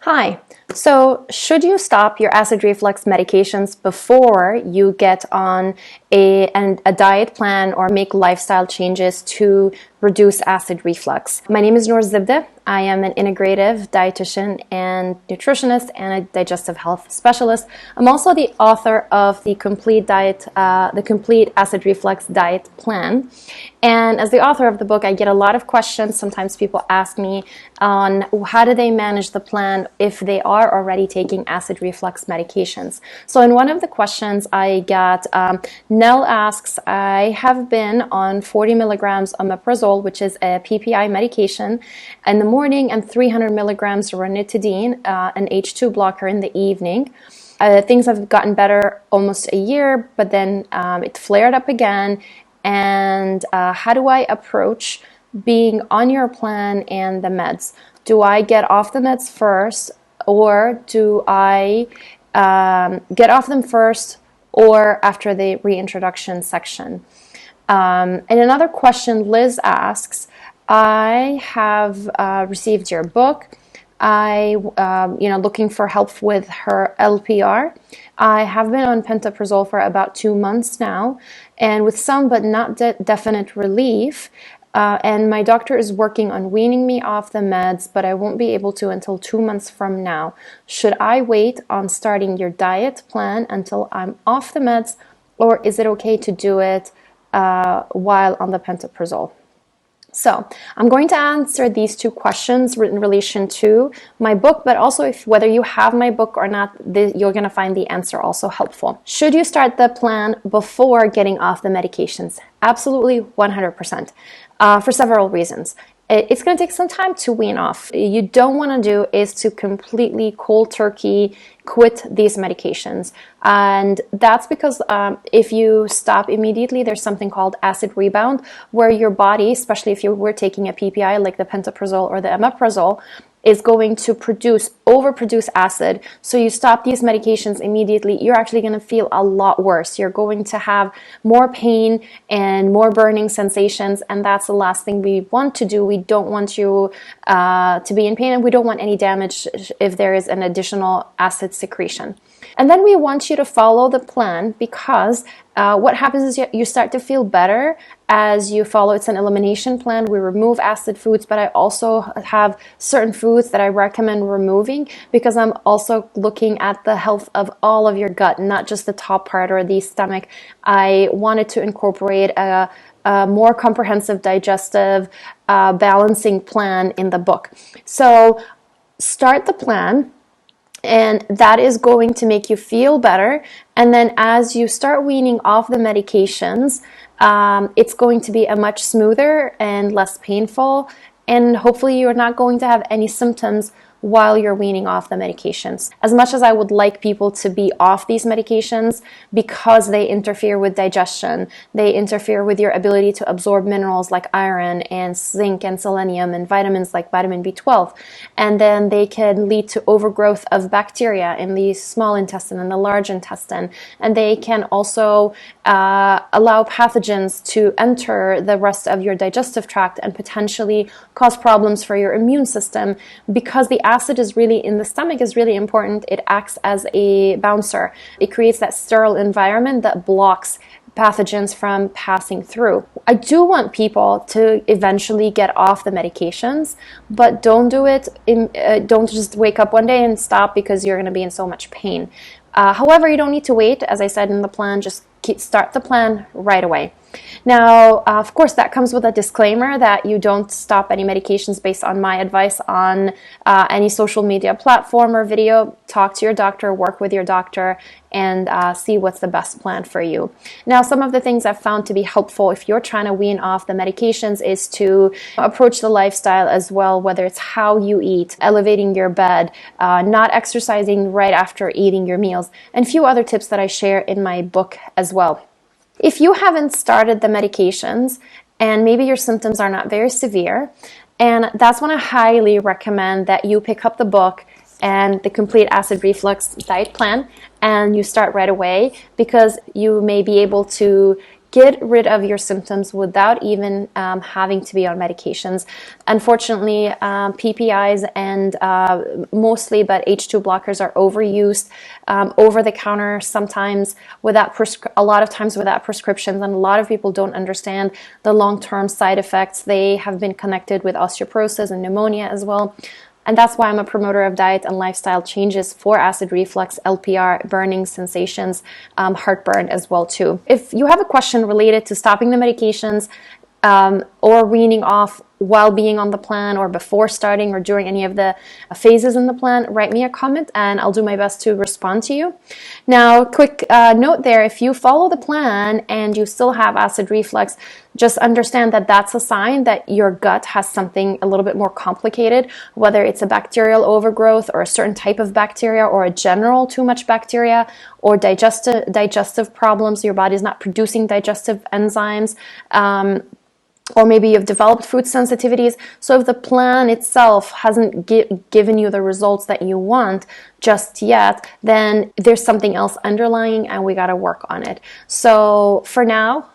Hi. So, should you stop your acid reflux medications before you get on a diet plan or make lifestyle changes to reduce acid reflux? My name is Noor Zibde. I am an integrative dietitian and nutritionist and a digestive health specialist. I'm also the author of the complete acid reflux diet plan. And as the author of the book, I get a lot of questions. Sometimes people ask me on how do they manage the plan if they are already taking acid reflux medications. So in one of the questions I got, Nell asks, I have been on 40 milligrams omeprazole, which is a PPI medication, in the morning and 300 milligrams ranitidine, an H2 blocker in the evening. Things have gotten better almost a year, but then it flared up again. And how do I approach being on your plan and the meds? Do I get off the meds first, or do I get off them first or after the reintroduction section? And another question Liz asks, I have received your book. Looking for help with her LPR. I have been on pantoprazole for about 2 months now, and with some but not definite relief. And my doctor is working on weaning me off the meds, but I won't be able to until 2 months from now. Should I wait on starting your diet plan until I'm off the meds, or is it okay to do it while on the pantoprazole? So I'm going to answer these two questions in relation to my book, but also whether you have my book or not, you're going to find the answer also helpful. Should you start the plan before getting off the medications? Absolutely, 100%, for several reasons. It's going to take some time to wean off. You don't want to do is to completely cold turkey quit these medications. And that's because if you stop immediately, there's something called acid rebound, where your body, especially if you were taking a PPI like the pantoprazole or the omeprazole, is going to overproduce acid. So you stop these medications immediately, you're actually going to feel a lot worse. You're going to have more pain and more burning sensations, and that's the last thing we want to do. We don't want you to be in pain, and we don't want any damage if there is an additional acid secretion. And then we want you to follow the plan, because what happens is you start to feel better as you follow. It's an elimination plan. We remove acid foods, but I also have certain foods that I recommend removing, because I'm also looking at the health of all of your gut, not just the top part or the stomach. I wanted to incorporate a more comprehensive digestive balancing plan in the book. So start the plan, and that is going to make you feel better. And then as you start weaning off the medications, it's going to be a much smoother and less painful. And hopefully you're not going to have any symptoms while you're weaning off the medications. As much as I would like people to be off these medications because they interfere with digestion, they interfere with your ability to absorb minerals like iron and zinc and selenium and vitamins like vitamin B12, and then they can lead to overgrowth of bacteria in the small intestine and the large intestine, and they can also allow pathogens to enter the rest of your digestive tract and potentially cause problems for your immune system, because the acid is really in the stomach is really important. It acts as a bouncer. It creates that sterile environment that blocks pathogens from passing through. I do want people to eventually get off the medications, but don't do it. Don't just wake up one day and stop because you're going to be in so much pain. However, you don't need to wait. As I said in the plan, just start the plan right away. Now, of course, that comes with a disclaimer that you don't stop any medications based on my advice on any social media platform or video. Talk to your doctor, work with your doctor, and see what's the best plan for you. Now, some of the things I've found to be helpful if you're trying to wean off the medications is to approach the lifestyle as well, whether it's how you eat, elevating your bed, not exercising right after eating your meals, and a few other tips that I share in my book as well. If you haven't started the medications and maybe your symptoms are not very severe, and that's when I highly recommend that you pick up the book and the complete acid reflux diet plan and you start right away, because you may be able to get rid of your symptoms without even having to be on medications. Unfortunately, PPIs and mostly, but H2 blockers are overused over the counter, sometimes without a lot of times without prescriptions, and a lot of people don't understand the long-term side effects. They have been connected with osteoporosis and pneumonia as well. And that's why I'm a promoter of diet and lifestyle changes for acid reflux, LPR, burning sensations, heartburn as well too. If you have a question related to stopping the medications or weaning off while being on the plan, or before starting, or during any of the phases in the plan, write me a comment and I'll do my best to respond to you. Now, quick note there, if you follow the plan and you still have acid reflux, just understand that that's a sign that your gut has something a little bit more complicated, whether it's a bacterial overgrowth or a certain type of bacteria, or a general too much bacteria, or digestive problems. Your body's not producing digestive enzymes. Or maybe you've developed food sensitivities. So if the plan itself hasn't given you the results that you want just yet, then there's something else underlying and we got to work on it. So for now,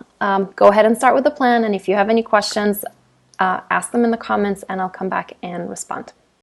go ahead and start with the plan. And if you have any questions, ask them in the comments and I'll come back and respond.